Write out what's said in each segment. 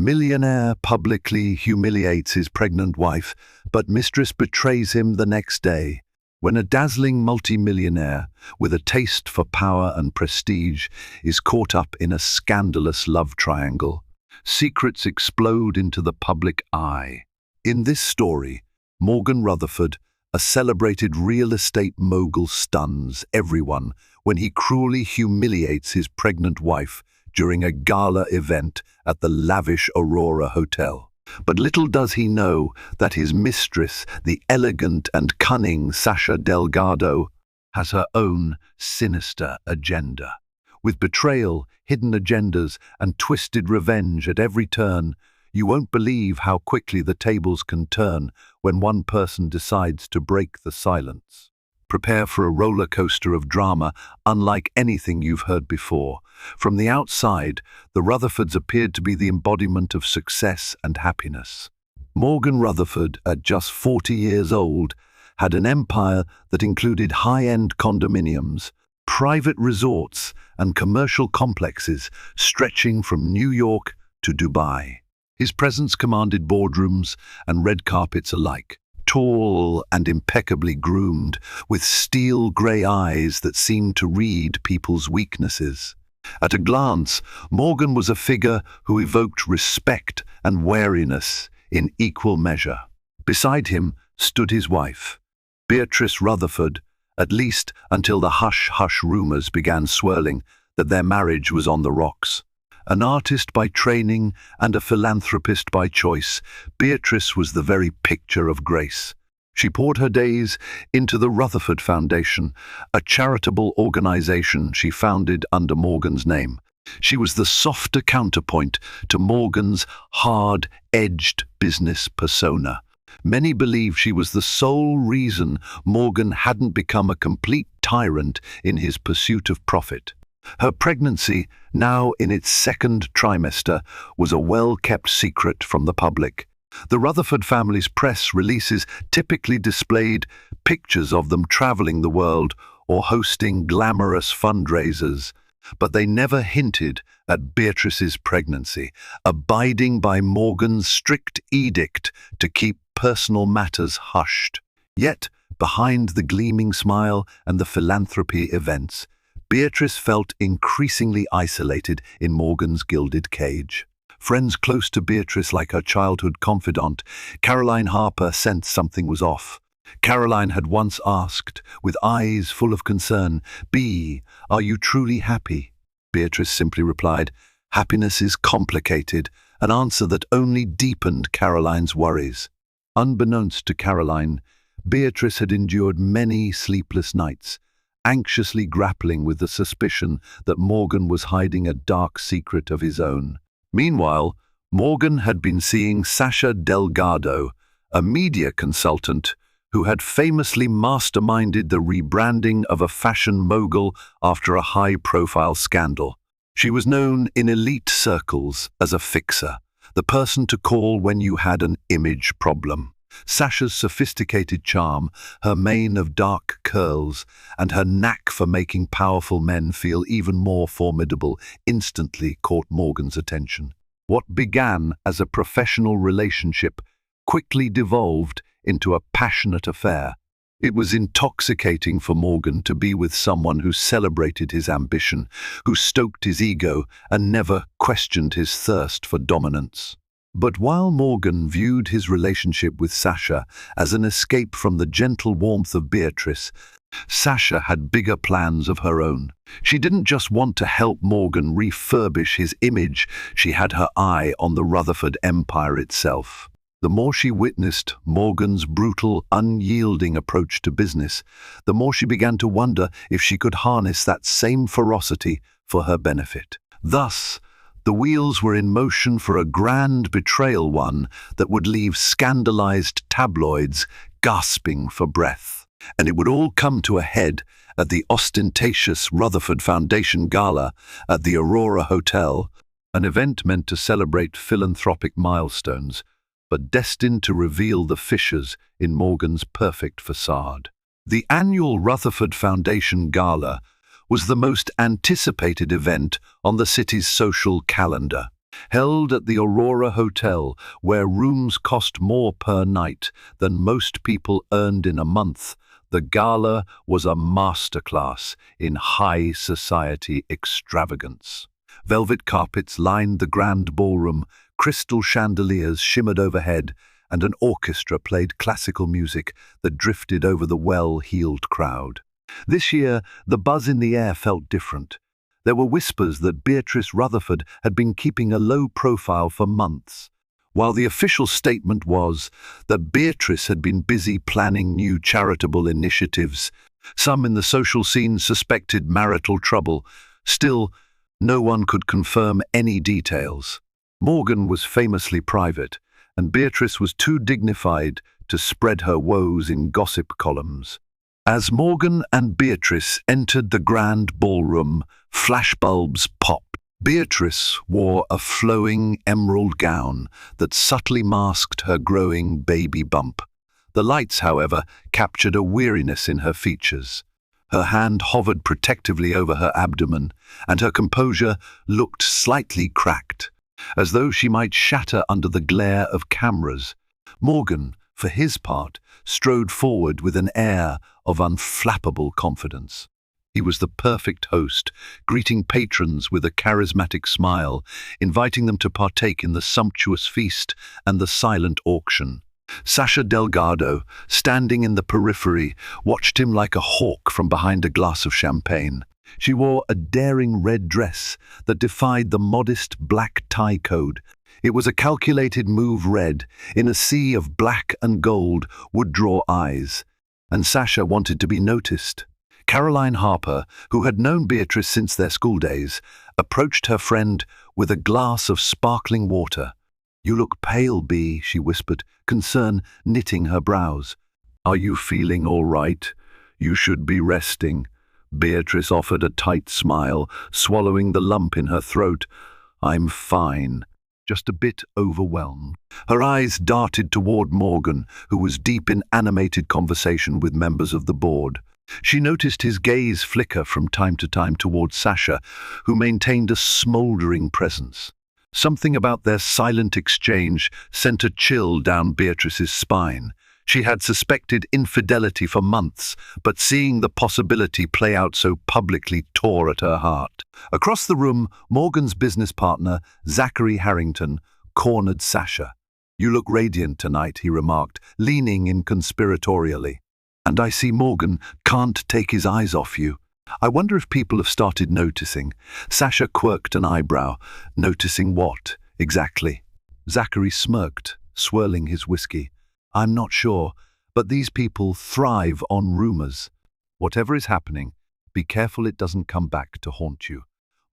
Millionaire publicly humiliates his pregnant wife, but Mistress betrays him the next day. When a dazzling multimillionaire with a taste for power and prestige is caught up in a scandalous love triangle, secrets explode into the public eye. In this story, Morgan Rutherford, a celebrated real estate mogul, stuns everyone when he cruelly humiliates his pregnant wife during a gala event at the lavish Aurora Hotel. But little does he know that his mistress, the elegant and cunning Sasha Delgado, has her own sinister agenda. With betrayal, hidden agendas, and twisted revenge at every turn, you won't believe how quickly the tables can turn when one person decides to break the silence. Prepare for a roller coaster of drama unlike anything you've heard before. From the outside, the Rutherfords appeared to be the embodiment of success and happiness. Morgan Rutherford, at just 40 years old, had an empire that included high-end condominiums, private resorts, and commercial complexes stretching from New York to Dubai. His presence commanded boardrooms and red carpets alike. Tall and impeccably groomed, with steel grey eyes that seemed to read people's weaknesses. At a glance, Morgan was a figure who evoked respect and wariness in equal measure. Beside him stood his wife, Beatrice Rutherford, at least until the hush-hush rumours began swirling that their marriage was on the rocks. An artist by training and a philanthropist by choice, Beatrice was the very picture of grace. She poured her days into the Rutherford Foundation, a charitable organization she founded under Morgan's name. She was the softer counterpoint to Morgan's hard-edged business persona. Many believe she was the sole reason Morgan hadn't become a complete tyrant in his pursuit of profit. Her pregnancy, now in its second trimester, was a well-kept secret from the public. The Rutherford family's press releases typically displayed pictures of them traveling the world or hosting glamorous fundraisers, but they never hinted at Beatrice's pregnancy, abiding by Morgan's strict edict to keep personal matters hushed. Yet, behind the gleaming smile and the philanthropy events, Beatrice felt increasingly isolated in Morgan's gilded cage. Friends close to Beatrice, like her childhood confidant, Caroline Harper, sensed something was off. Caroline had once asked, with eyes full of concern, "Bea, are you truly happy?" Beatrice simply replied, "Happiness is complicated," an answer that only deepened Caroline's worries. Unbeknownst to Caroline, Beatrice had endured many sleepless nights, anxiously grappling with the suspicion that Morgan was hiding a dark secret of his own. Meanwhile, Morgan had been seeing Sasha Delgado, a media consultant who had famously masterminded the rebranding of a fashion mogul after a high-profile scandal. She was known in elite circles as a fixer, the person to call when you had an image problem. Sasha's sophisticated charm, her mane of dark curls, and her knack for making powerful men feel even more formidable instantly caught Morgan's attention. What began as a professional relationship quickly devolved into a passionate affair. It was intoxicating for Morgan to be with someone who celebrated his ambition, who stoked his ego, and never questioned his thirst for dominance. But while Morgan viewed his relationship with Sasha as an escape from the gentle warmth of Beatrice, Sasha had bigger plans of her own. She didn't just want to help Morgan refurbish his image, she had her eye on the Rutherford empire itself. The more she witnessed Morgan's brutal, unyielding approach to business, the more she began to wonder if she could harness that same ferocity for her benefit. Thus, the wheels were in motion for a grand betrayal, one that would leave scandalized tabloids gasping for breath. And it would all come to a head at the ostentatious Rutherford Foundation Gala at the Aurora Hotel, an event meant to celebrate philanthropic milestones, but destined to reveal the fissures in Morgan's perfect facade. The annual Rutherford Foundation Gala was the most anticipated event on the city's social calendar. held at the Aurora Hotel, where rooms cost more per night than most people earned in a month. The gala was a masterclass in high society extravagance. Velvet carpets lined the grand ballroom, crystal chandeliers shimmered overhead, and an orchestra played classical music that drifted over the well-heeled crowd. This year, the buzz in the air felt different. There were whispers that Beatrice Rutherford had been keeping a low profile for months, while the official statement was that Beatrice had been busy planning new charitable initiatives. Some in the social scene suspected marital trouble. Still, no one could confirm any details. Morgan was famously private, and Beatrice was too dignified to spread her woes in gossip columns. As Morgan and Beatrice entered the grand ballroom, flashbulbs popped. Beatrice wore a flowing emerald gown that subtly masked her growing baby bump. The lights, however, captured a weariness in her features. Her hand hovered protectively over her abdomen, and her composure looked slightly cracked, as though she might shatter under the glare of cameras. Morgan, for his part, strode forward with an air of unflappable confidence. He was the perfect host, greeting patrons with a charismatic smile, inviting them to partake in the sumptuous feast and the silent auction. Sasha Delgado, standing in the periphery, watched him like a hawk from behind a glass of champagne. She wore a daring red dress that defied the modest black tie code. It was a calculated move. Red, in a sea of black and gold, would draw eyes, and Sasha wanted to be noticed. Caroline Harper, who had known Beatrice since their school days, approached her friend with a glass of sparkling water. "You look pale, Bea," she whispered, concern knitting her brows. "Are you feeling all right? You should be resting." Beatrice offered a tight smile, swallowing the lump in her throat. "I'm fine, just a bit overwhelmed." Her eyes darted toward Morgan, who was deep in animated conversation with members of the board. She noticed his gaze flicker from time to time toward Sasha, who maintained a smoldering presence. Something about their silent exchange sent a chill down Beatrice's spine. She had suspected infidelity for months, but seeing the possibility play out so publicly tore at her heart. Across the room, Morgan's business partner, Zachary Harrington, cornered Sasha. "You look radiant tonight," he remarked, leaning in conspiratorially. "And I see Morgan can't take his eyes off you. I wonder if people have started noticing." Sasha quirked an eyebrow. "Noticing what, exactly?" Zachary smirked, swirling his whiskey. "I'm not sure, but these people thrive on rumors. Whatever is happening, be careful it doesn't come back to haunt you.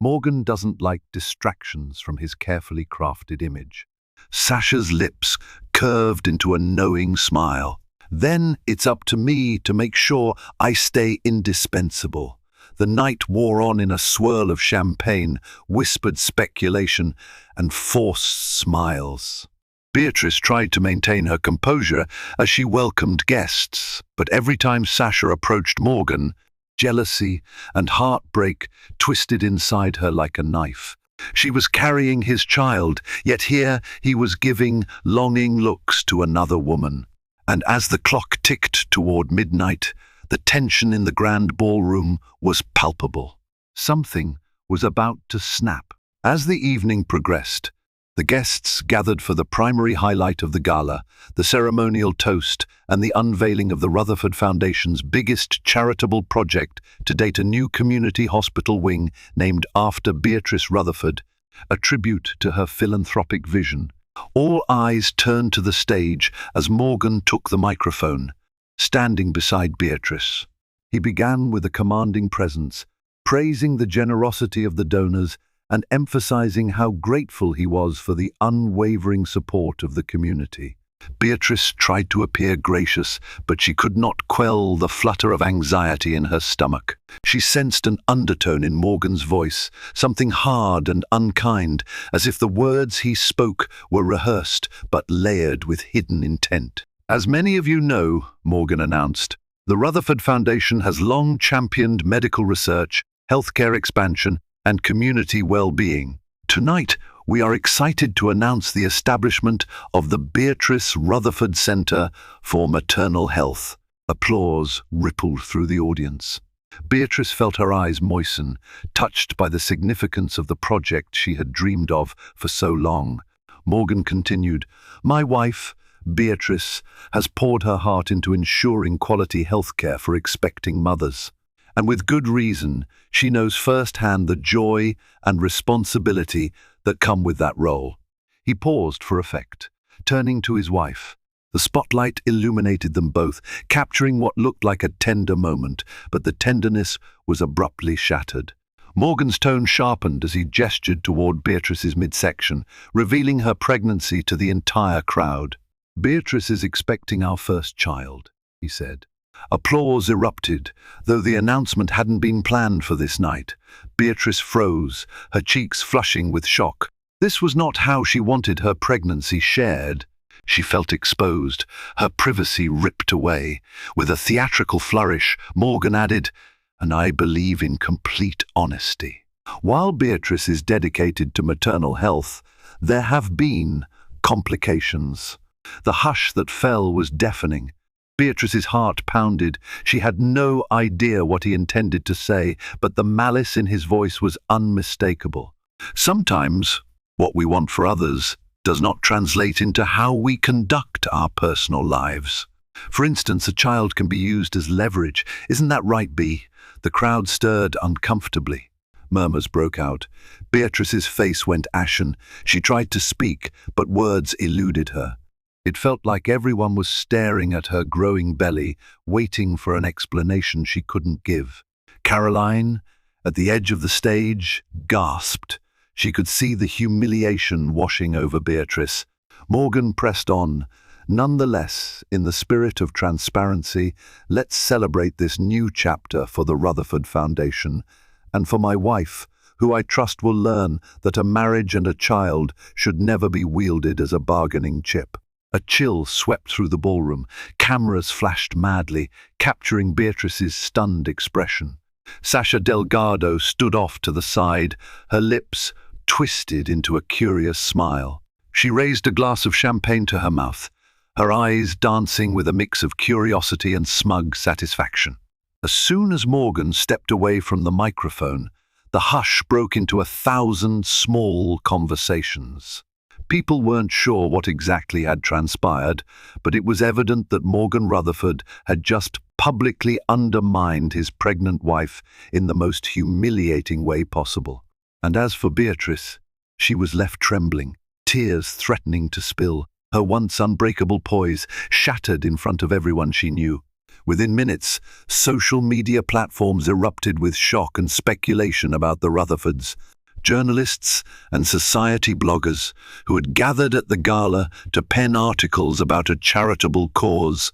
Morgan doesn't like distractions from his carefully crafted image." Sasha's lips curved into a knowing smile. "Then it's up to me to make sure I stay indispensable." The night wore on in a swirl of champagne, whispered speculation, and forced smiles. Beatrice tried to maintain her composure as she welcomed guests, but every time Sasha approached Morgan, jealousy and heartbreak twisted inside her like a knife. She was carrying his child, yet here he was giving longing looks to another woman. And as the clock ticked toward midnight, the tension in the grand ballroom was palpable. Something was about to snap. As the evening progressed, the guests gathered for the primary highlight of the gala, the ceremonial toast and the unveiling of the Rutherford Foundation's biggest charitable project to date, a new community hospital wing named after Beatrice Rutherford, a tribute to her philanthropic vision. All eyes turned to the stage as Morgan took the microphone, standing beside Beatrice. He began with a commanding presence, praising the generosity of the donors and emphasizing how grateful he was for the unwavering support of the community. Beatrice tried to appear gracious, but she could not quell the flutter of anxiety in her stomach. She sensed an undertone in Morgan's voice, something hard and unkind, as if the words he spoke were rehearsed but layered with hidden intent. "As many of you know," Morgan announced, "the Rutherford Foundation has long championed medical research, healthcare expansion, and community well-being. Tonight, we are excited to announce the establishment of the Beatrice Rutherford Center for Maternal Health. Applause rippled through the audience. Beatrice felt her eyes moisten, touched by the significance of the project she had dreamed of for so long. Morgan continued, "My wife, Beatrice, has poured her heart into ensuring quality health care for expecting mothers. And with good reason, she knows firsthand the joy and responsibility that come with that role." He paused for effect, turning to his wife. The spotlight illuminated them both, capturing what looked like a tender moment, but the tenderness was abruptly shattered. Morgan's tone sharpened as he gestured toward Beatrice's midsection, revealing her pregnancy to the entire crowd. "Beatrice is expecting our first child," he said. Applause erupted, though the announcement hadn't been planned for this night. Beatrice froze, her cheeks flushing with shock. This was not how she wanted her pregnancy shared. She felt exposed, her privacy ripped away. With a theatrical flourish, Morgan added, "And I believe in complete honesty." While Beatrice is dedicated to maternal health, there have been complications. The hush that fell was deafening. Beatrice's heart pounded. She had no idea what he intended to say, but the malice in his voice was unmistakable. Sometimes, what we want for others does not translate into how we conduct our personal lives. For instance, a child can be used as leverage. Isn't that right, B? The crowd stirred uncomfortably. Murmurs broke out. Beatrice's face went ashen. She tried to speak, but words eluded her. It felt like everyone was staring at her growing belly, waiting for an explanation she couldn't give. Caroline, at the edge of the stage, gasped. She could see the humiliation washing over Beatrice. Morgan pressed on. "Nonetheless, in the spirit of transparency, let's celebrate this new chapter for the Rutherford Foundation, and for my wife, who I trust will learn that a marriage and a child should never be wielded as a bargaining chip." A chill swept through the ballroom. Cameras flashed madly, capturing Beatrice's stunned expression. Sasha Delgado stood off to the side, her lips twisted into a curious smile. She raised a glass of champagne to her mouth, her eyes dancing with a mix of curiosity and smug satisfaction. As soon as Morgan stepped away from the microphone, the hush broke into 1,000 small conversations. People weren't sure what exactly had transpired, but it was evident that Morgan Rutherford had just publicly undermined his pregnant wife in the most humiliating way possible. And as for Beatrice, she was left trembling, tears threatening to spill, her once unbreakable poise shattered in front of everyone she knew. Within minutes, social media platforms erupted with shock and speculation about the Rutherfords. Journalists and society bloggers who had gathered at the gala to pen articles about a charitable cause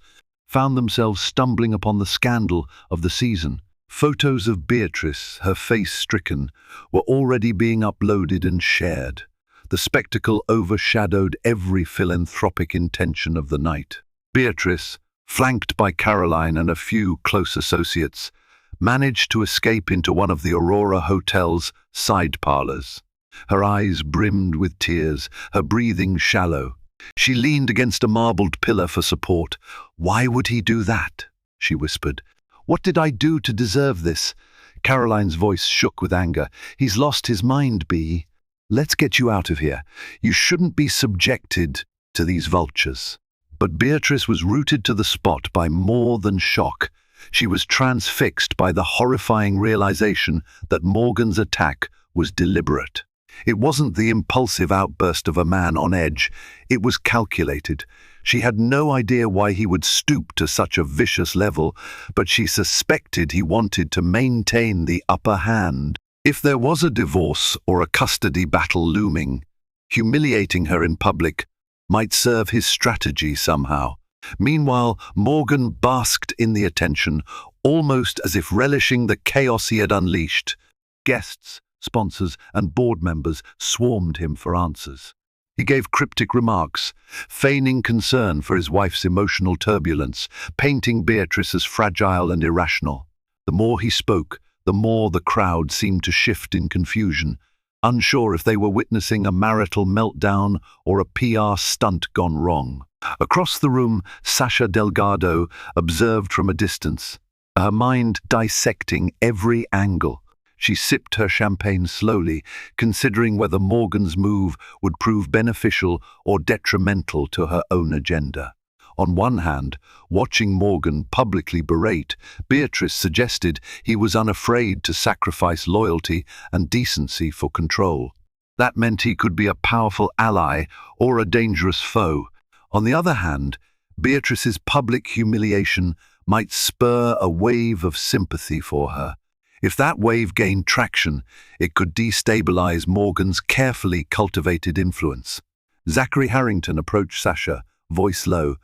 found themselves stumbling upon the scandal of the season. Photos of Beatrice, her face stricken, were already being uploaded and shared. The spectacle overshadowed every philanthropic intention of the night. Beatrice, flanked by Caroline and a few close associates, managed to escape into one of the Aurora Hotel's side parlors. Her eyes brimmed with tears, her breathing shallow. She leaned against a marbled pillar for support. "Why would he do that?" she whispered. "What did I do to deserve this?" Caroline's voice shook with anger. "He's lost his mind, B. Let's get you out of here. You shouldn't be subjected to these vultures." But Beatrice was rooted to the spot by more than shock. She was transfixed by the horrifying realization that Morgan's attack was deliberate. It wasn't the impulsive outburst of a man on edge. It was calculated. She had no idea why he would stoop to such a vicious level, but she suspected he wanted to maintain the upper hand. If there was a divorce or a custody battle looming, humiliating her in public might serve his strategy somehow. Meanwhile, Morgan basked in the attention, almost as if relishing the chaos he had unleashed. Guests, sponsors, and board members swarmed him for answers. He gave cryptic remarks, feigning concern for his wife's emotional turbulence, painting Beatrice as fragile and irrational. The more he spoke, the more the crowd seemed to shift in confusion. unsure if they were witnessing a marital meltdown or a PR stunt gone wrong. Across the room, Sasha Delgado observed from a distance, her mind dissecting every angle. She sipped her champagne slowly, considering whether Morgan's move would prove beneficial or detrimental to her own agenda. On one hand, watching Morgan publicly berate, Beatrice suggested he was unafraid to sacrifice loyalty and decency for control. That meant he could be a powerful ally or a dangerous foe. On the other hand, Beatrice's public humiliation might spur a wave of sympathy for her. If that wave gained traction, it could destabilize Morgan's carefully cultivated influence. Zachary Harrington approached Sasha, voice low.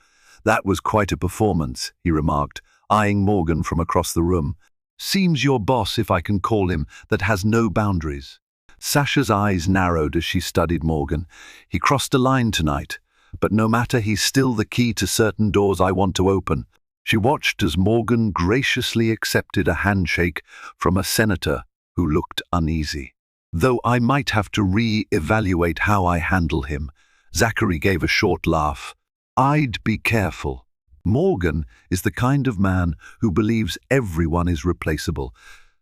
"That was quite a performance," he remarked, eyeing Morgan from across the room. "Seems your boss, if I can call him, that has no boundaries." Sasha's eyes narrowed as she studied Morgan. "He crossed a line tonight, but no matter, he's still the key to certain doors I want to open." She watched as Morgan graciously accepted a handshake from a senator who looked uneasy. "Though I might have to re-evaluate how I handle him," Zachary gave a short laugh. "I'd be careful. Morgan is the kind of man who believes everyone is replaceable."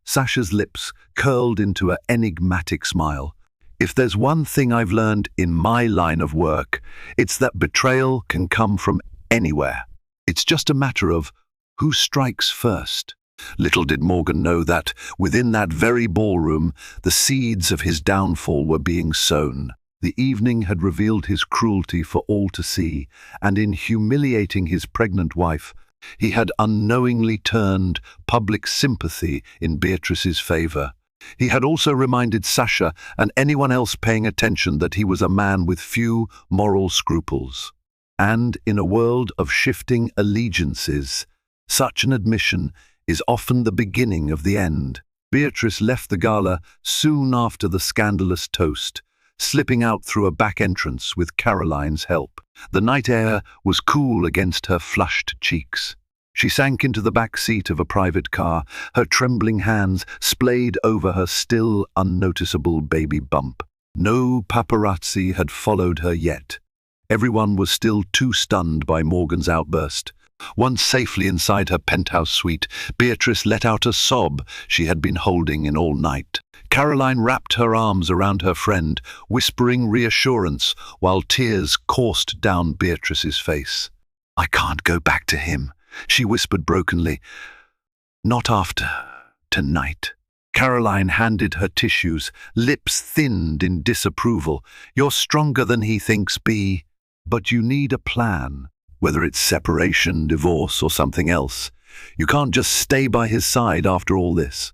Sasha's lips curled into an enigmatic smile. "If there's one thing I've learned in my line of work, it's that betrayal can come from anywhere. It's just a matter of who strikes first." Little did Morgan know that, within that very ballroom, the seeds of his downfall were being sown. The evening had revealed his cruelty for all to see, and in humiliating his pregnant wife, he had unknowingly turned public sympathy in Beatrice's favor. He had also reminded Sasha and anyone else paying attention that he was a man with few moral scruples. And in a world of shifting allegiances, such an admission is often the beginning of the end. Beatrice left the gala soon after the scandalous toast, slipping out through a back entrance with Caroline's help. The night air was cool against her flushed cheeks. She sank into the back seat of a private car, her trembling hands splayed over her still unnoticeable baby bump. No paparazzi had followed her yet. Everyone was still too stunned by Morgan's outburst. Once safely inside her penthouse suite, Beatrice let out a sob she had been holding in all night. Caroline wrapped her arms around her friend, whispering reassurance while tears coursed down Beatrice's face. "I can't go back to him," she whispered brokenly. "Not after tonight." Caroline handed her tissues, lips thinned in disapproval. "You're stronger than he thinks, Bea. But you need a plan, whether it's separation, divorce, or something else. You can't just stay by his side after all this."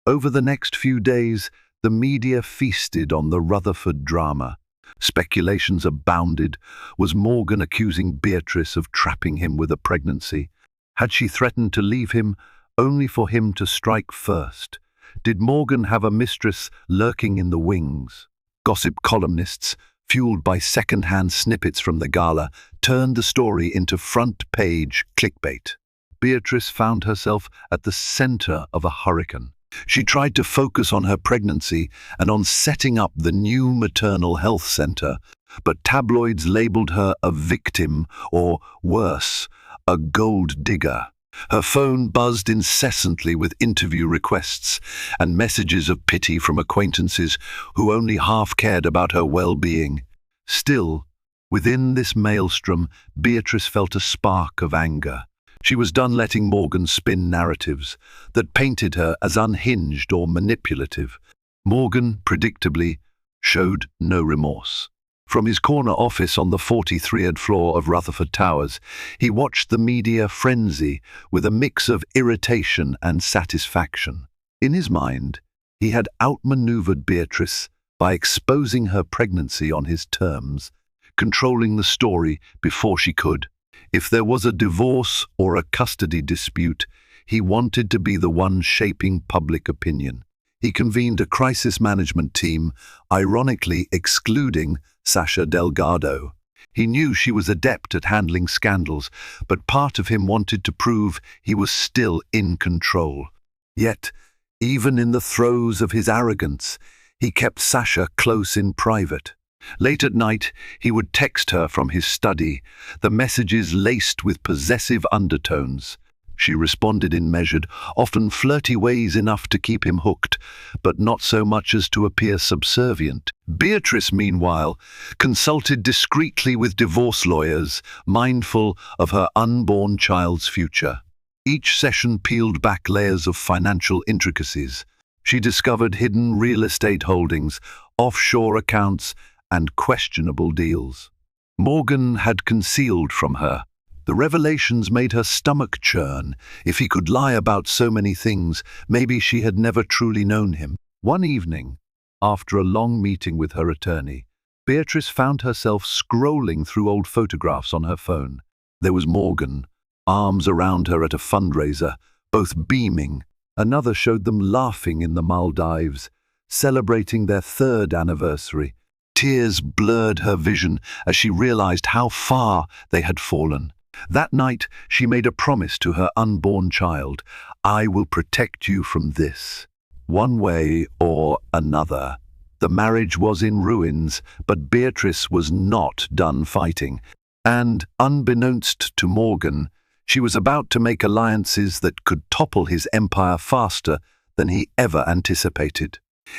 Over the next few days, the media feasted on the Rutherford drama. Speculations abounded. Was Morgan accusing Beatrice of trapping him with a pregnancy? Had she threatened to leave him only for him to strike first? Did Morgan have a mistress lurking in the wings? Gossip columnists, fueled by second-hand snippets from the gala, turned the story into front-page clickbait. Beatrice found herself at the center of a hurricane. She tried to focus on her pregnancy and on setting up the new maternal health center, but tabloids labeled her a victim, or worse, a gold digger. Her phone buzzed incessantly with interview requests and messages of pity from acquaintances who only half cared about her well-being. Still, within this maelstrom, Beatrice felt a spark of anger. She was done letting Morgan spin narratives that painted her as unhinged or manipulative. Morgan, predictably, showed no remorse. From his corner office on the 43rd floor of Rutherford Towers, he watched the media frenzy with a mix of irritation and satisfaction. In his mind, he had outmaneuvered Beatrice by exposing her pregnancy on his terms, controlling the story before she could. If there was a divorce or a custody dispute, he wanted to be the one shaping public opinion. He convened a crisis management team, ironically excluding Sasha Delgado. He knew she was adept at handling scandals, but part of him wanted to prove he was still in control. Yet, even in the throes of his arrogance, He kept Sasha close in private. Late at night, he would text her from his study, the messages laced with possessive undertones. She responded in measured, often flirty ways enough to keep him hooked, but not so much as to appear subservient. Beatrice, meanwhile, consulted discreetly with divorce lawyers, mindful of her unborn child's future. Each session peeled back layers of financial intricacies. She discovered hidden real estate holdings, offshore accounts, and questionable deals. Morgan had concealed from her. The revelations made her stomach churn. If he could lie about so many things, maybe she had never truly known him. One evening, after a long meeting with her attorney, Beatrice found herself scrolling through old photographs on her phone. There was Morgan, arms around her at a fundraiser, both beaming. Another showed them laughing in the Maldives, celebrating their 3rd anniversary. Tears blurred her vision as she realized how far they had fallen. That night, she made a promise to her unborn child. I will protect you from this, one way or another. The marriage was in ruins, but Beatrice was not done fighting. And, unbeknownst to Morgan, she was about to make alliances that could topple his empire faster than he ever anticipated.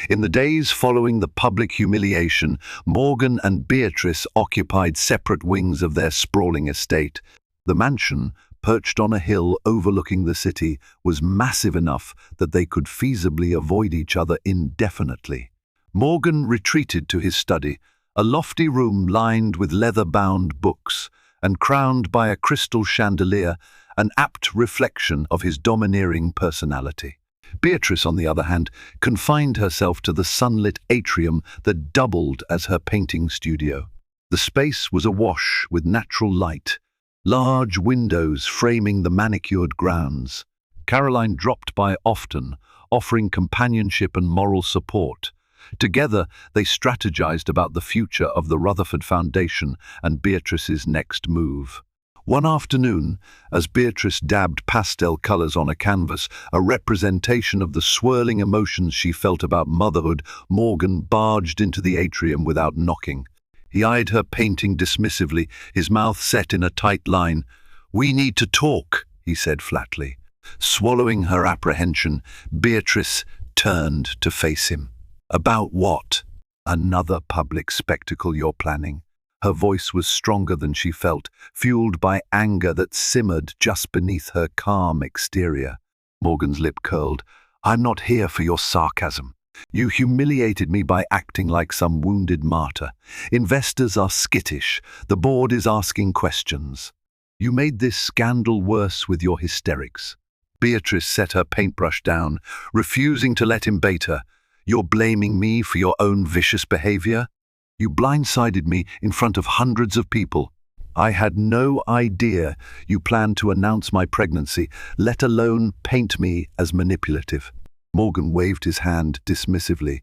In the days following the public humiliation, Morgan and Beatrice occupied separate wings of their sprawling estate. The mansion, perched on a hill overlooking the city, was massive enough that they could feasibly avoid each other indefinitely. Morgan retreated to his study, a lofty room lined with leather-bound books and crowned by a crystal chandelier, an apt reflection of his domineering personality. Beatrice, on the other hand, confined herself to the sunlit atrium that doubled as her painting studio. The space was awash with natural light, large windows framing the manicured grounds. Caroline dropped by often, offering companionship and moral support. Together, they strategized about the future of the Rutherford Foundation and Beatrice's next move. One afternoon, as Beatrice dabbed pastel colors on a canvas, a representation of the swirling emotions she felt about motherhood, Morgan barged into the atrium without knocking. He eyed her painting dismissively, his mouth set in a tight line. "We need to talk," he said flatly. Swallowing her apprehension, Beatrice turned to face him. "About what? Another public spectacle you're planning?" Her voice was stronger than she felt, fueled by anger that simmered just beneath her calm exterior. Morgan's lip curled. "I'm not here for your sarcasm. You humiliated me by acting like some wounded martyr. Investors are skittish. The board is asking questions. You made this scandal worse with your hysterics." Beatrice set her paintbrush down, refusing to let him bait her. "You're blaming me for your own vicious behavior? You blindsided me in front of hundreds of people. I had no idea you planned to announce my pregnancy, let alone paint me as manipulative." Morgan waved his hand dismissively.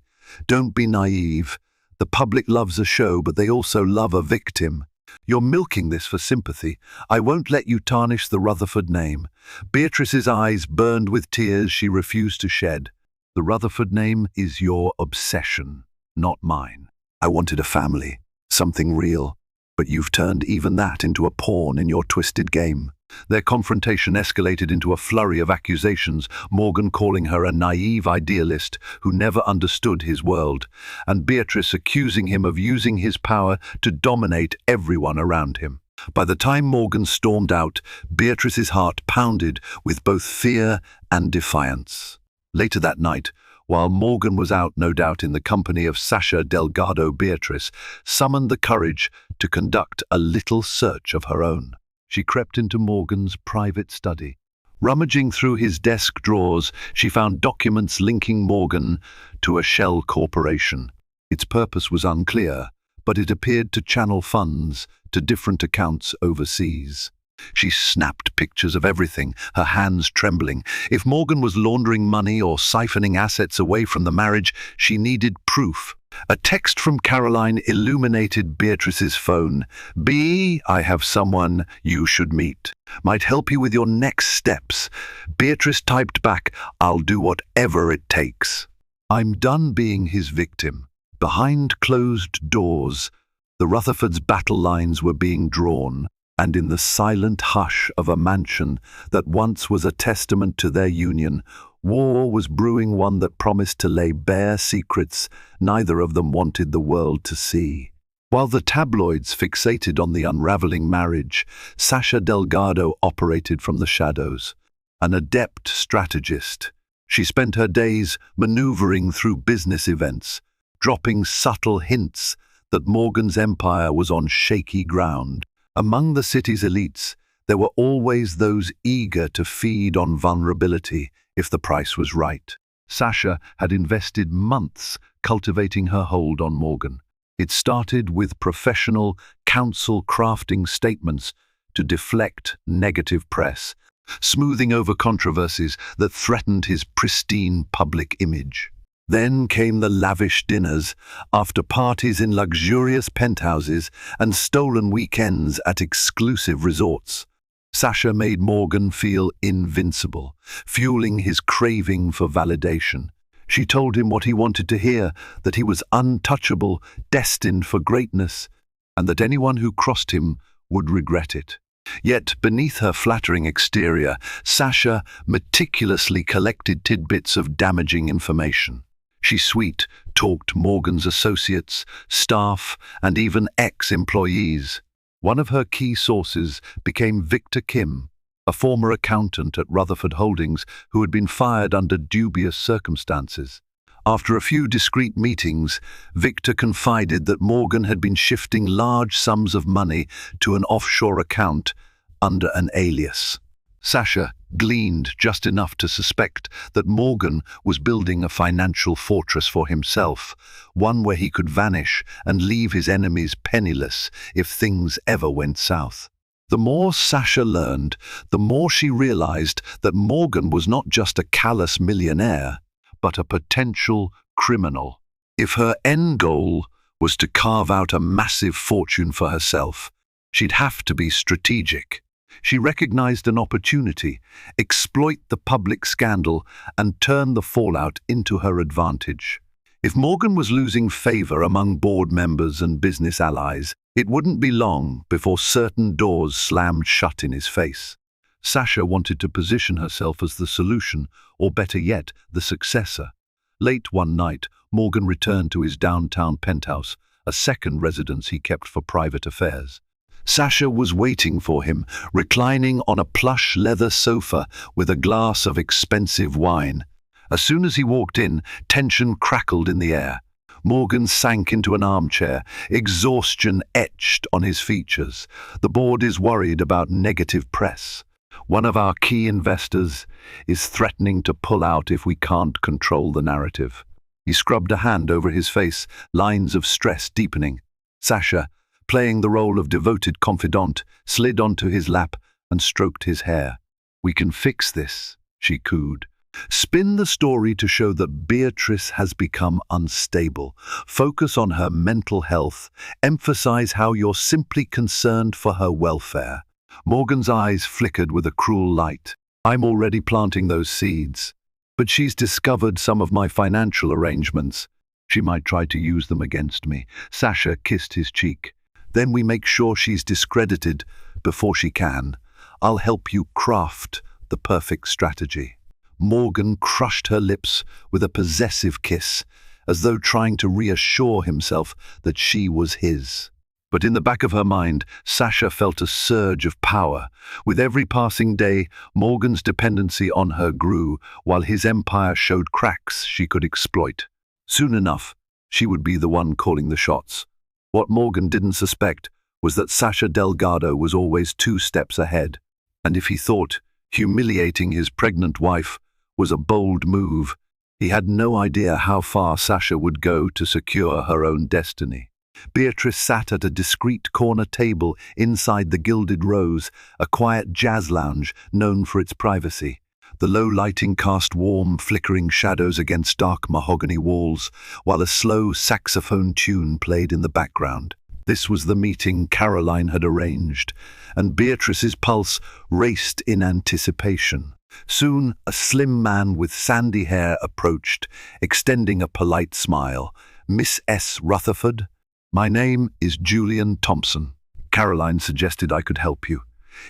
"Don't be naive. The public loves a show, but they also love a victim. You're milking this for sympathy. I won't let you tarnish the Rutherford name." Beatrice's eyes burned with tears she refused to shed. "The Rutherford name is your obsession, not mine. I wanted a family, something real, but you've turned even that into a pawn in your twisted game." Their confrontation escalated into a flurry of accusations, Morgan calling her a naive idealist who never understood his world, and Beatrice accusing him of using his power to dominate everyone around him. By the time Morgan stormed out, Beatrice's heart pounded with both fear and defiance. Later that night, while Morgan was out, no doubt in the company of Sasha Delgado, Beatrice summoned the courage to conduct a little search of her own. She crept into Morgan's private study. Rummaging through his desk drawers, she found documents linking Morgan to a shell corporation. Its purpose was unclear, but it appeared to channel funds to different accounts overseas. She snapped pictures of everything, her hands trembling. If Morgan was laundering money or siphoning assets away from the marriage, she needed proof. A text from Caroline illuminated Beatrice's phone. "B, I have someone you should meet. Might help you with your next steps." Beatrice typed back, "I'll do whatever it takes." I'm done being his victim. Behind closed doors, the Rutherfords' battle lines were being drawn, and in the silent hush of a mansion that once was a testament to their union, war was brewing, one that promised to lay bare secrets neither of them wanted the world to see. While the tabloids fixated on the unraveling marriage, Sasha Delgado operated from the shadows. An adept strategist, she spent her days maneuvering through business events, dropping subtle hints that Morgan's empire was on shaky ground. Among the city's elites, there were always those eager to feed on vulnerability if the price was right. Sasha had invested months cultivating her hold on Morgan. It started with professional counsel crafting statements to deflect negative press, smoothing over controversies that threatened his pristine public image. Then came the lavish dinners, after parties in luxurious penthouses and stolen weekends at exclusive resorts. Sasha made Morgan feel invincible, fueling his craving for validation. She told him what he wanted to hear, that he was untouchable, destined for greatness, and that anyone who crossed him would regret it. Yet, beneath her flattering exterior, Sasha meticulously collected tidbits of damaging information. She sweet-talked Morgan's associates, staff, and even ex-employees. One of her key sources became Victor Kim, a former accountant at Rutherford Holdings who had been fired under dubious circumstances. After a few discreet meetings, Victor confided that Morgan had been shifting large sums of money to an offshore account under an alias. Sasha gleaned just enough to suspect that Morgan was building a financial fortress for himself, one where he could vanish and leave his enemies penniless if things ever went south. The more Sasha learned, the more she realized that Morgan was not just a callous millionaire, but a potential criminal. If her end goal was to carve out a massive fortune for herself, she'd have to be strategic. She recognized an opportunity, exploit the public scandal, and turn the fallout into her advantage. If Morgan was losing favor among board members and business allies, it wouldn't be long before certain doors slammed shut in his face. Sasha wanted to position herself as the solution, or better yet, the successor. Late one night, Morgan returned to his downtown penthouse, a second residence he kept for private affairs. Sasha was waiting for him, reclining on a plush leather sofa with a glass of expensive wine. As soon as he walked in, tension crackled in the air. Morgan sank into an armchair, exhaustion etched on his features. The board is worried about negative press. One of our key investors is threatening to pull out if we can't control the narrative. He scrubbed a hand over his face, lines of stress deepening. Sasha, playing the role of devoted confidant, slid onto his lap and stroked his hair. "We can fix this," she cooed. "Spin the story to show that Beatrice has become unstable. Focus on her mental health. Emphasize how you're simply concerned for her welfare." Morgan's eyes flickered with a cruel light. "I'm already planting those seeds. But she's discovered some of my financial arrangements. She might try to use them against me." Sasha kissed his cheek. "Then we make sure she's discredited before she can. I'll help you craft the perfect strategy." Morgan crushed her lips with a possessive kiss, as though trying to reassure himself that she was his. But in the back of her mind, Sasha felt a surge of power. With every passing day, Morgan's dependency on her grew, while his empire showed cracks she could exploit. Soon enough, she would be the one calling the shots. What Morgan didn't suspect was that Sasha Delgado was always 2 steps ahead, and if he thought humiliating his pregnant wife was a bold move, he had no idea how far Sasha would go to secure her own destiny. Beatrice sat at a discreet corner table inside the Gilded Rose, a quiet jazz lounge known for its privacy. The low lighting cast warm, flickering shadows against dark mahogany walls, while a slow saxophone tune played in the background. This was the meeting Caroline had arranged, and Beatrice's pulse raced in anticipation. Soon, a slim man with sandy hair approached, extending a polite smile. "Miss S. Rutherford? My name is Julian Thompson. Caroline suggested I could help you."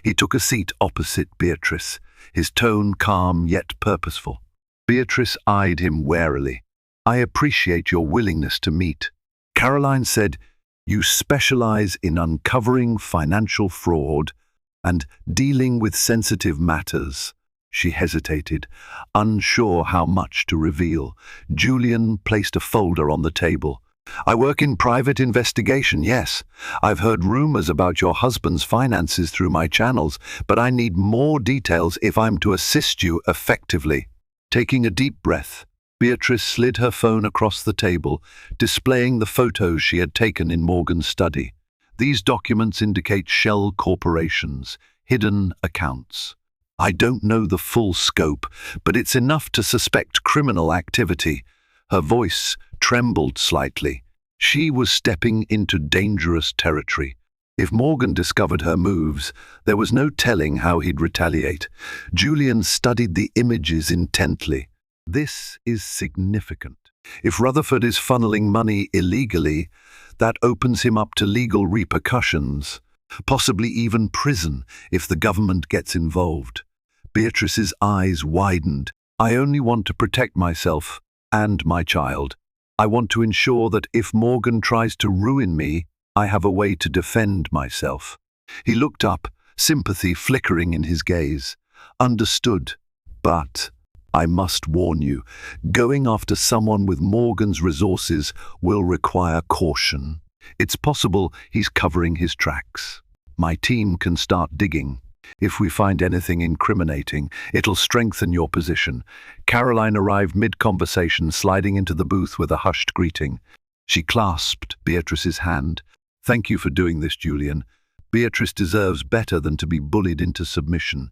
He took a seat opposite Beatrice, his tone calm yet purposeful. Beatrice eyed him warily. "I appreciate your willingness to meet." Caroline said, "You specialize in uncovering financial fraud and dealing with sensitive matters." She hesitated, unsure how much to reveal. Julian placed a folder on the table. "I work in private investigation, yes. I've heard rumors about your husband's finances through my channels, but I need more details if I'm to assist you effectively." Taking a deep breath, Beatrice slid her phone across the table, displaying the photos she had taken in Morgan's study. These documents indicate shell corporations, hidden accounts. "I don't know the full scope, but it's enough to suspect criminal activity." Her voice trembled slightly. She was stepping into dangerous territory. If Morgan discovered her moves, there was no telling how he'd retaliate. Julian studied the images intently. This is significant. If Rutherford is funneling money illegally, that opens him up to legal repercussions, possibly even prison if the government gets involved. Beatrice's eyes widened. "I only want to protect myself and my child. I want to ensure that if Morgan tries to ruin me, I have a way to defend myself." He looked up, sympathy flickering in his gaze. "Understood, but I must warn you, going after someone with Morgan's resources will require caution. It's possible he's covering his tracks. My team can start digging. If we find anything incriminating, it'll strengthen your position." Caroline arrived mid-conversation, sliding into the booth with a hushed greeting. She clasped Beatrice's hand. "Thank you for doing this, Julian. Beatrice deserves better than to be bullied into submission."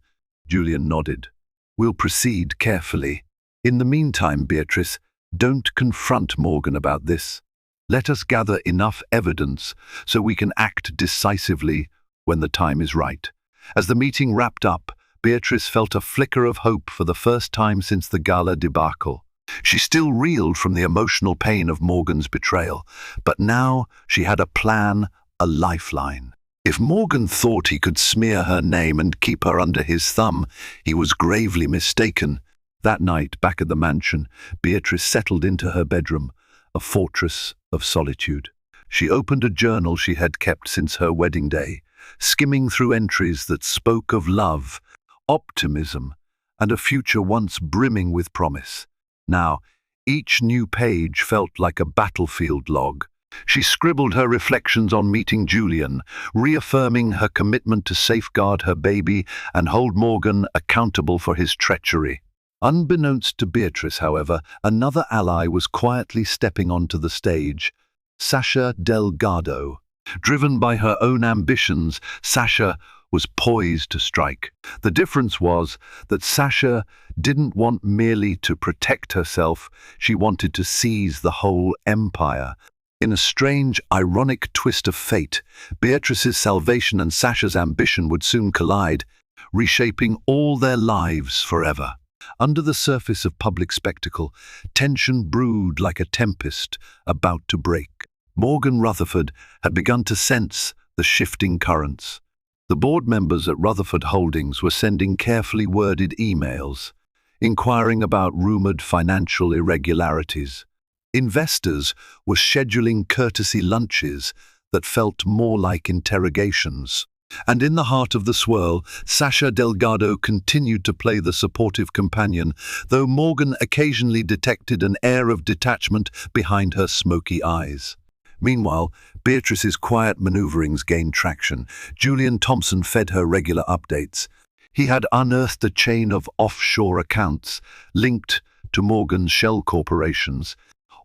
Julian nodded. "We'll proceed carefully. In the meantime, Beatrice, don't confront Morgan about this. Let us gather enough evidence so we can act decisively when the time is right." As the meeting wrapped up, Beatrice felt a flicker of hope for the first time since the gala debacle. She still reeled from the emotional pain of Morgan's betrayal, but now she had a plan, a lifeline. If Morgan thought he could smear her name and keep her under his thumb, he was gravely mistaken. That night, back at the mansion, Beatrice settled into her bedroom, a fortress of solitude. She opened a journal she had kept since her wedding day, skimming through entries that spoke of love, optimism, and a future once brimming with promise. Now, each new page felt like a battlefield log. She scribbled her reflections on meeting Julian, reaffirming her commitment to safeguard her baby and hold Morgan accountable for his treachery. Unbeknownst to Beatrice, however, another ally was quietly stepping onto the stage, Sasha Delgado. Driven by her own ambitions, Sasha was poised to strike. The difference was that Sasha didn't want merely to protect herself, she wanted to seize the whole empire. In a strange, ironic twist of fate, Beatrice's salvation and Sasha's ambition would soon collide, reshaping all their lives forever. Under the surface of public spectacle, tension brewed like a tempest about to break. Morgan Rutherford had begun to sense the shifting currents. The board members at Rutherford Holdings were sending carefully worded emails, inquiring about rumored financial irregularities. Investors were scheduling courtesy lunches that felt more like interrogations. And in the heart of the swirl, Sasha Delgado continued to play the supportive companion, though Morgan occasionally detected an air of detachment behind her smoky eyes. Meanwhile, Beatrice's quiet maneuverings gained traction. Julian Thompson fed her regular updates. He had unearthed a chain of offshore accounts linked to Morgan's shell corporations,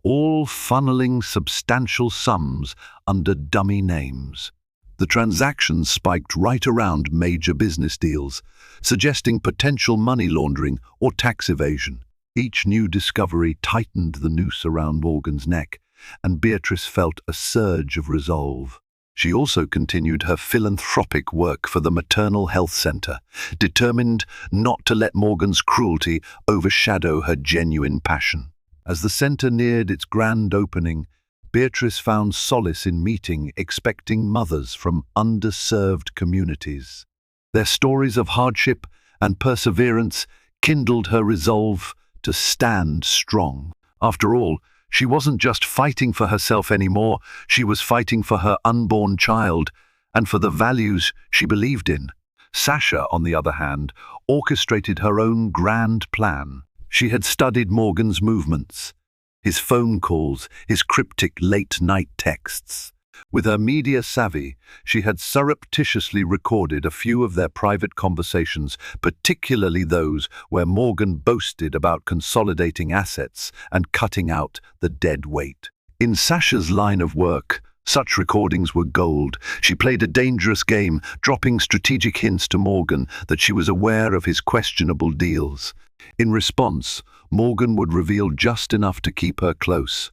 all funneling substantial sums under dummy names. The transactions spiked right around major business deals, suggesting potential money laundering or tax evasion. Each new discovery tightened the noose around Morgan's neck, and Beatrice felt a surge of resolve. She also continued her philanthropic work for the Maternal Health Center, determined not to let Morgan's cruelty overshadow her genuine passion. As the center neared its grand opening, Beatrice found solace in meeting expecting mothers from underserved communities. Their stories of hardship and perseverance kindled her resolve to stand strong. After all, she wasn't just fighting for herself anymore, she was fighting for her unborn child and for the values she believed in. Sasha, on the other hand, orchestrated her own grand plan. She had studied Morgan's movements, his phone calls, his cryptic late-night texts. With her media savvy, she had surreptitiously recorded a few of their private conversations, particularly those where Morgan boasted about consolidating assets and cutting out the dead weight. In Sasha's line of work, such recordings were gold. She played a dangerous game, dropping strategic hints to Morgan that she was aware of his questionable deals. In response, Morgan would reveal just enough to keep her close,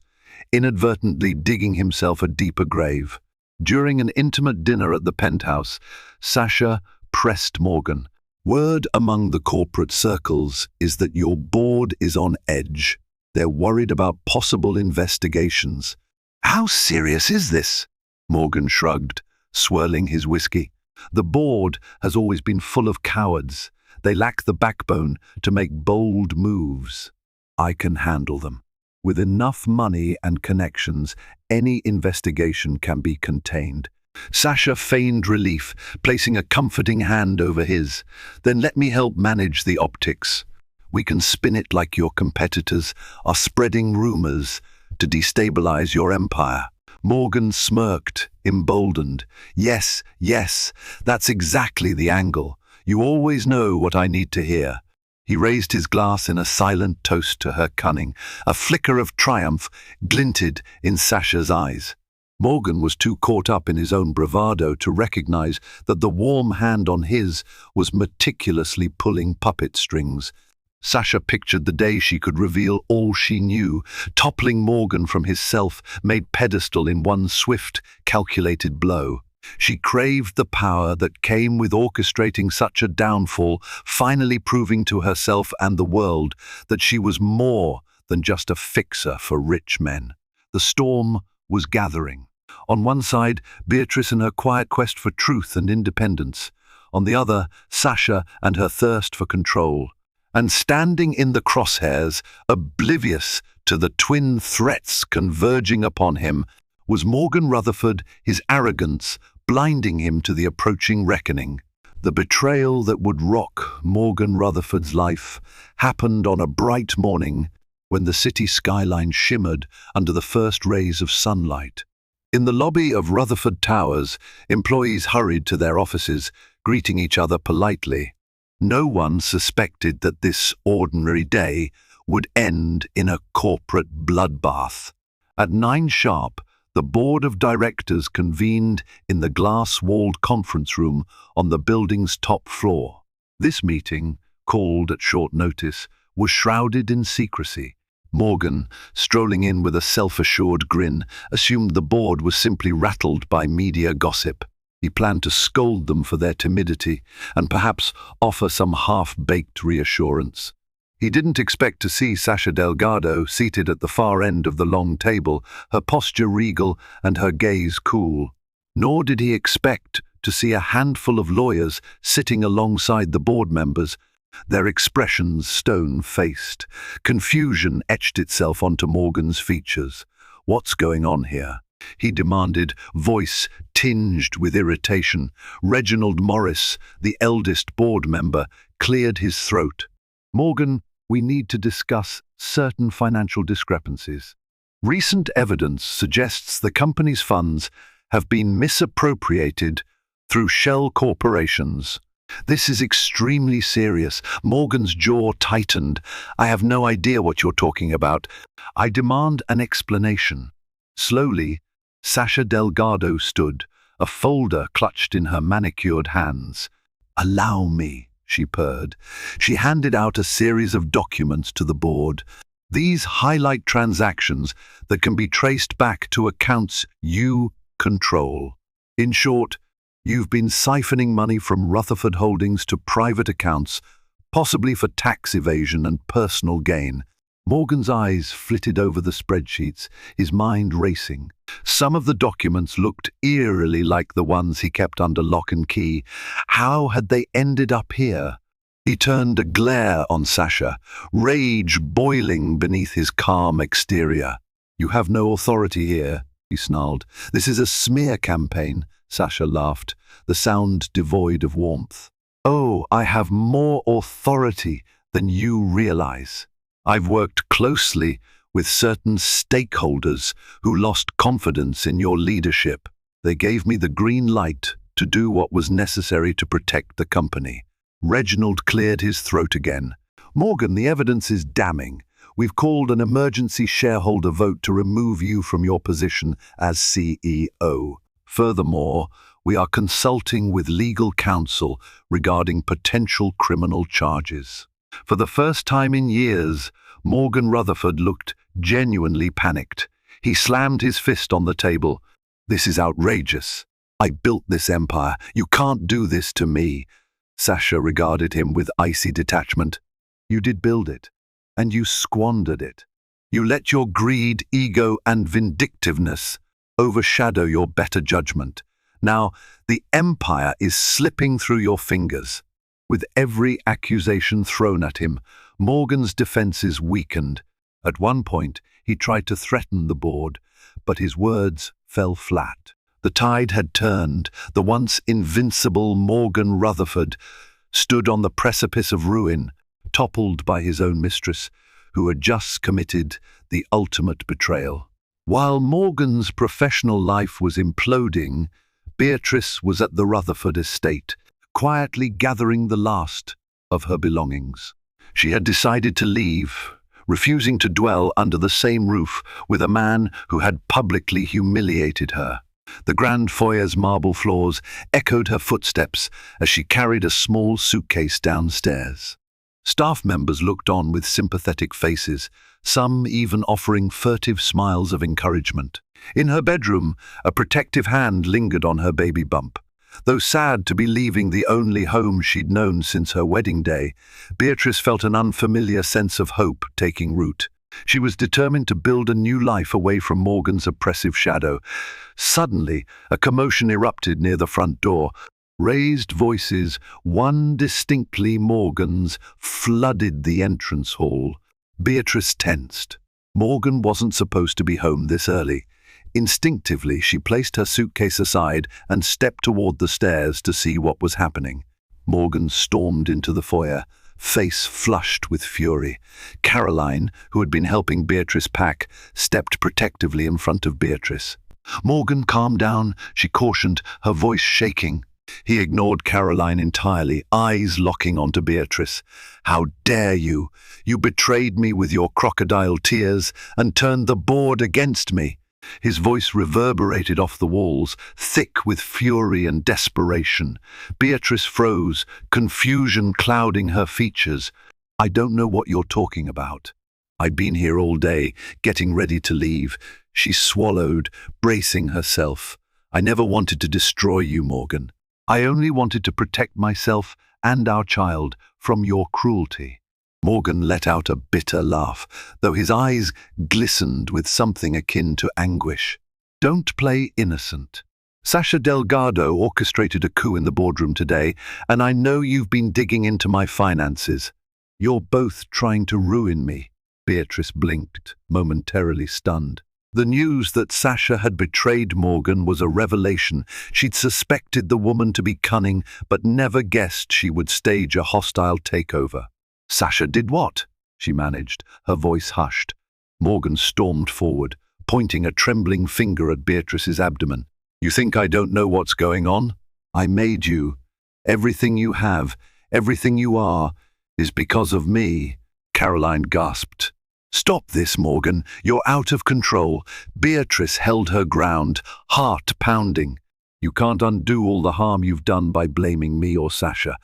inadvertently digging himself a deeper grave. During an intimate dinner at the penthouse, Sasha pressed Morgan. "Word among the corporate circles is that your board is on edge. They're worried about possible investigations." "How serious is this?" Morgan shrugged, swirling his whiskey. "The board has always been full of cowards. They lack the backbone to make bold moves. I can handle them. With enough money and connections, any investigation can be contained." Sasha feigned relief, placing a comforting hand over his. "Then let me help manage the optics. We can spin it like your competitors are spreading rumors to destabilize your empire." Morgan smirked, emboldened. Yes, that's exactly the angle. You always know what I need to hear." He raised his glass in a silent toast to her cunning. A flicker of triumph glinted in Sasha's eyes. Morgan was too caught up in his own bravado to recognize that the warm hand on his was meticulously pulling puppet strings. Sasha pictured the day she could reveal all she knew, toppling Morgan from his self-made pedestal in one swift, calculated blow. She craved the power that came with orchestrating such a downfall, finally proving to herself and the world that she was more than just a fixer for rich men. The storm was gathering. On one side, Beatrice and her quiet quest for truth and independence. On the other, Sasha and her thirst for control. And standing in the crosshairs, oblivious to the twin threats converging upon him, was Morgan Rutherford, his arrogance blinding him to the approaching reckoning. The betrayal that would rock Morgan Rutherford's life happened on a bright morning when the city skyline shimmered under the first rays of sunlight. In the lobby of Rutherford Towers, employees hurried to their offices, greeting each other politely. No one suspected that this ordinary day would end in a corporate bloodbath. At 9 sharp, the board of directors convened in the glass-walled conference room on the building's top floor. This meeting, called at short notice, was shrouded in secrecy. Morgan, strolling in with a self-assured grin, assumed the board was simply rattled by media gossip. He planned to scold them for their timidity and perhaps offer some half-baked reassurance. He didn't expect to see Sasha Delgado seated at the far end of the long table, her posture regal and her gaze cool. Nor did he expect to see a handful of lawyers sitting alongside the board members, their expressions stone-faced. Confusion etched itself onto Morgan's features. "What's going on here?" he demanded, voice tinged with irritation. Reginald Morris, the eldest board member, cleared his throat. "Morgan, we need to discuss certain financial discrepancies. Recent evidence suggests the company's funds have been misappropriated through shell corporations. This is extremely serious." Morgan's jaw tightened. "I have no idea what you're talking about. I demand an explanation." Slowly, Sasha Delgado stood, a folder clutched in her manicured hands. "Allow me," she purred. She handed out a series of documents to the board. "These highlight transactions that can be traced back to accounts you control. In short, you've been siphoning money from Rutherford Holdings to private accounts, possibly for tax evasion and personal gain. Morgan's eyes flitted over the spreadsheets, his mind racing. Some of the documents looked eerily like the ones he kept under lock and key. How had they ended up here? He turned a glare on Sasha, rage boiling beneath his calm exterior. "You have no authority here," he snarled. "This is a smear campaign." Sasha laughed, the sound devoid of warmth. "Oh, I have more authority than you realize. I've worked closely with certain stakeholders who lost confidence in your leadership. They gave me the green light to do what was necessary to protect the company." Reginald cleared his throat again. "Morgan, the evidence is damning. We've called an emergency shareholder vote to remove you from your position as CEO. Furthermore, we are consulting with legal counsel regarding potential criminal charges." For the first time in years, Morgan Rutherford looked genuinely panicked. He slammed his fist on the table. "This is outrageous. I built this empire. You can't do this to me." Sasha regarded him with icy detachment. "You did build it, and you squandered it. You let your greed, ego, and vindictiveness overshadow your better judgment. Now, the empire is slipping through your fingers." With every accusation thrown at him, Morgan's defenses weakened. At one point, he tried to threaten the board, but his words fell flat. The tide had turned. The once invincible Morgan Rutherford stood on the precipice of ruin, toppled by his own mistress, who had just committed the ultimate betrayal. While Morgan's professional life was imploding, Beatrice was at the Rutherford estate, quietly gathering the last of her belongings. She had decided to leave, refusing to dwell under the same roof with a man who had publicly humiliated her. The grand foyer's marble floors echoed her footsteps as she carried a small suitcase downstairs. Staff members looked on with sympathetic faces, some even offering furtive smiles of encouragement. In her bedroom, a protective hand lingered on her baby bump. Though sad to be leaving the only home she'd known since her wedding day, Beatrice felt an unfamiliar sense of hope taking root. She was determined to build a new life away from Morgan's oppressive shadow. Suddenly, a commotion erupted near the front door. Raised voices, one distinctly Morgan's, flooded the entrance hall. Beatrice tensed. Morgan wasn't supposed to be home this early. Instinctively, she placed her suitcase aside and stepped toward the stairs to see what was happening. Morgan stormed into the foyer, face flushed with fury. Caroline, who had been helping Beatrice pack, stepped protectively in front of Beatrice. "Morgan, calm down," she cautioned, her voice shaking. He ignored Caroline entirely, eyes locking onto Beatrice. "How dare you? You betrayed me with your crocodile tears and turned the board against me." His voice reverberated off the walls, thick with fury and desperation. Beatrice froze, confusion clouding her features. "I don't know what you're talking about. I'd been here all day, getting ready to leave." She swallowed, bracing herself. "I never wanted to destroy you, Morgan. I only wanted to protect myself and our child from your cruelty." Morgan let out a bitter laugh, though his eyes glistened with something akin to anguish. "Don't play innocent. Sasha Delgado orchestrated a coup in the boardroom today, and I know you've been digging into my finances. You're both trying to ruin me." Beatrice blinked, momentarily stunned. The news that Sasha had betrayed Morgan was a revelation. She'd suspected the woman to be cunning, but never guessed she would stage a hostile takeover. "Sasha did what?" she managed, her voice hushed. Morgan stormed forward, pointing a trembling finger at Beatrice's abdomen. "You think I don't know what's going on? I made you. Everything you have, everything you are, is because of me." Caroline gasped. "Stop this, Morgan. You're out of control." Beatrice held her ground, heart pounding. "You can't undo all the harm you've done by blaming me or Sasha.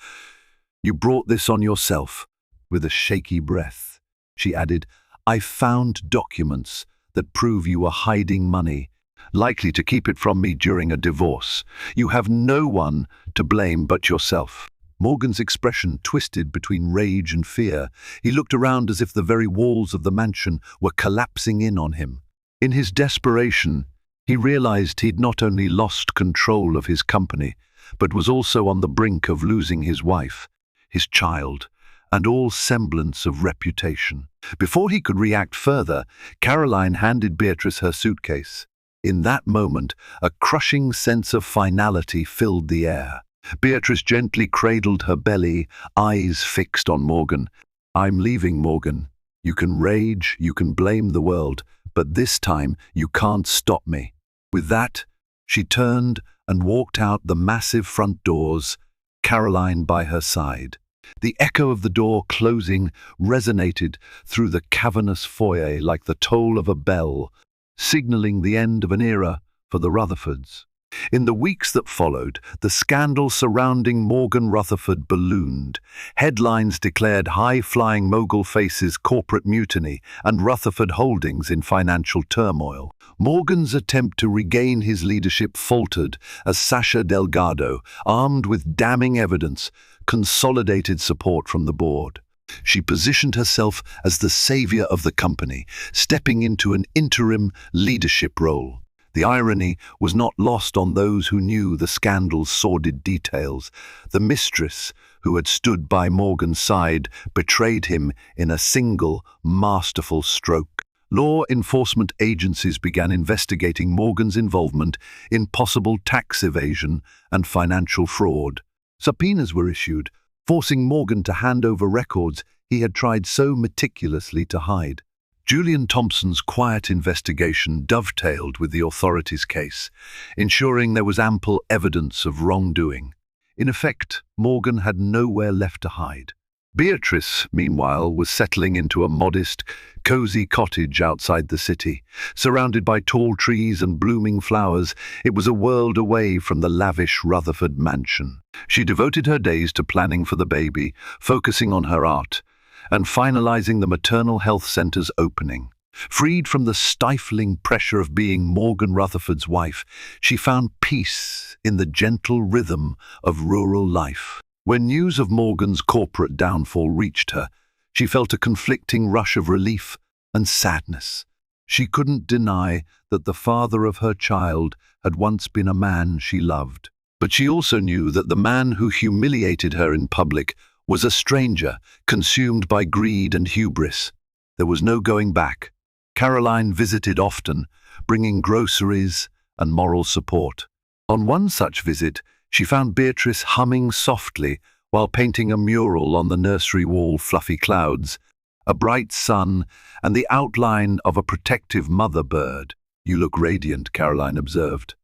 You brought this on yourself." With a shaky breath, she added, "I found documents that prove you were hiding money. likely to keep it from me during a divorce. You have no one to blame but yourself." Morgan's expression twisted between rage and fear. He looked around as if the very walls of the mansion were collapsing in on him. In his desperation, he realized he'd not only lost control of his company, but was also on the brink of losing his wife, his child, and all semblance of reputation. Before he could react further, Caroline handed Beatrice her suitcase. In that moment, a crushing sense of finality filled the air. Beatrice gently cradled her belly, eyes fixed on Morgan. "I'm leaving, Morgan. You can rage, you can blame the world, but this time you can't stop me." With that, she turned and walked out the massive front doors, Caroline by her side. The echo of the door closing resonated through the cavernous foyer like the toll of a bell, signaling the end of an era for the Rutherfords. In the weeks that followed, the scandal surrounding Morgan Rutherford ballooned. Headlines declared high-flying mogul faces corporate mutiny and Rutherford Holdings in financial turmoil. Morgan's attempt to regain his leadership faltered as Sasha Delgado, armed with damning evidence, consolidated support from the board. She positioned herself as the savior of the company, stepping into an interim leadership role. The irony was not lost on those who knew the scandal's sordid details. The mistress, who had stood by Morgan's side, betrayed him in a single, masterful stroke. Law enforcement agencies began investigating Morgan's involvement in possible tax evasion and financial fraud. Subpoenas were issued, forcing Morgan to hand over records he had tried so meticulously to hide. Julian Thompson's quiet investigation dovetailed with the authorities' case, ensuring there was ample evidence of wrongdoing. In effect, Morgan had nowhere left to hide. Beatrice, meanwhile, was settling into a modest, cozy cottage outside the city. Surrounded by tall trees and blooming flowers, it was a world away from the lavish Rutherford mansion. She devoted her days to planning for the baby, focusing on her art, and finalizing the maternal health center's opening. Freed from the stifling pressure of being Morgan Rutherford's wife, she found peace in the gentle rhythm of rural life. When news of Morgan's corporate downfall reached her, she felt a conflicting rush of relief and sadness. She couldn't deny that the father of her child had once been a man she loved. But she also knew that the man who humiliated her in public was a stranger, consumed by greed and hubris. There was no going back. Caroline visited often, bringing groceries and moral support. On one such visit, she found Beatrice humming softly while painting a mural on the nursery wall, Fluffy Clouds, a bright sun, and the outline of a protective mother bird. "You look radiant," Caroline observed.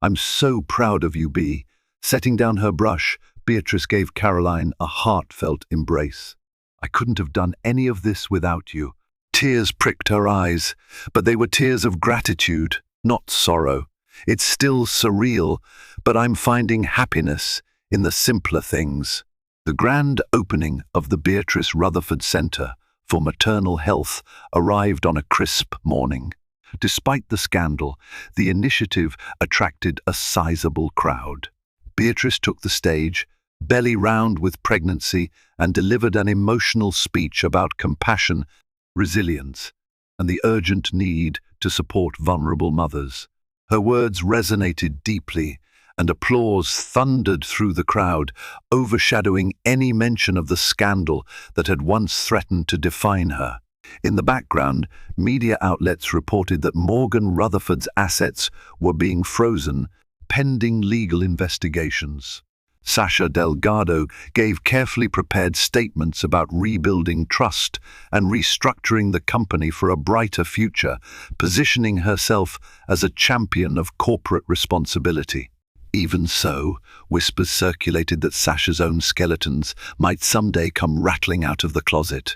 "I'm so proud of you, Bea." Setting down her brush, Beatrice gave Caroline a heartfelt embrace. "I couldn't have done any of this without you." Tears pricked her eyes, but they were tears of gratitude, not sorrow. "It's still surreal, but I'm finding happiness in the simpler things." The grand opening of the Beatrice Rutherford Center for Maternal Health arrived on a crisp morning. Despite the scandal, the initiative attracted a sizable crowd. Beatrice took the stage, belly round with pregnancy, and delivered an emotional speech about compassion, resilience, and the urgent need to support vulnerable mothers. Her words resonated deeply, and applause thundered through the crowd, overshadowing any mention of the scandal that had once threatened to define her. In the background, media outlets reported that Morgan Rutherford's assets were being frozen, pending legal investigations. Sasha Delgado gave carefully prepared statements about rebuilding trust and restructuring the company for a brighter future, positioning herself as a champion of corporate responsibility. Even so, whispers circulated that Sasha's own skeletons might someday come rattling out of the closet.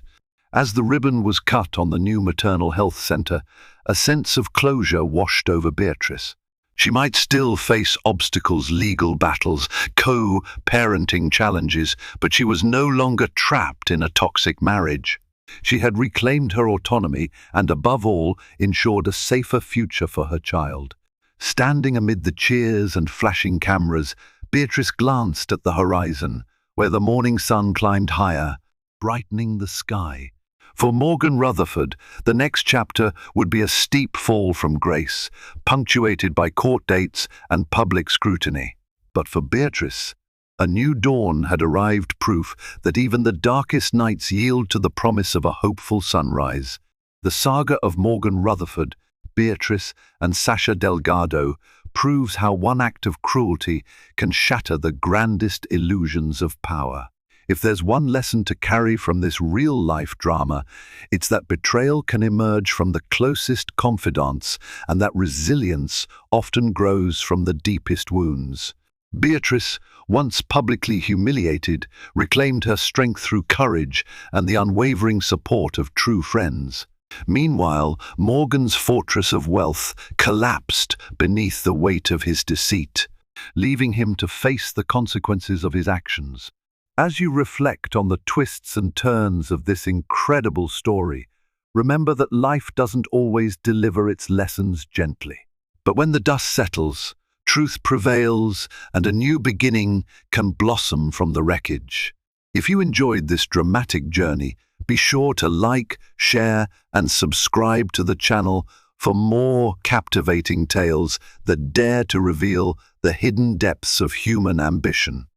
As the ribbon was cut on the new maternal health center, a sense of closure washed over Beatrice. She might still face obstacles, legal battles, co-parenting challenges, but she was no longer trapped in a toxic marriage. She had reclaimed her autonomy and, above all, ensured a safer future for her child. Standing amid the cheers and flashing cameras, Beatrice glanced at the horizon, where the morning sun climbed higher, brightening the sky. For Morgan Rutherford, the next chapter would be a steep fall from grace, punctuated by court dates and public scrutiny. But for Beatrice, a new dawn had arrived, proof that even the darkest nights yield to the promise of a hopeful sunrise. The saga of Morgan Rutherford, Beatrice, and Sasha Delgado proves how one act of cruelty can shatter the grandest illusions of power. If there's one lesson to carry from this real-life drama, it's that betrayal can emerge from the closest confidants and that resilience often grows from the deepest wounds. Beatrice, once publicly humiliated, reclaimed her strength through courage and the unwavering support of true friends. Meanwhile, Morgan's fortress of wealth collapsed beneath the weight of his deceit, leaving him to face the consequences of his actions. As you reflect on the twists and turns of this incredible story, remember that life doesn't always deliver its lessons gently. But when the dust settles, truth prevails, and a new beginning can blossom from the wreckage. If you enjoyed this dramatic journey, be sure to like, share, and subscribe to the channel for more captivating tales that dare to reveal the hidden depths of human ambition.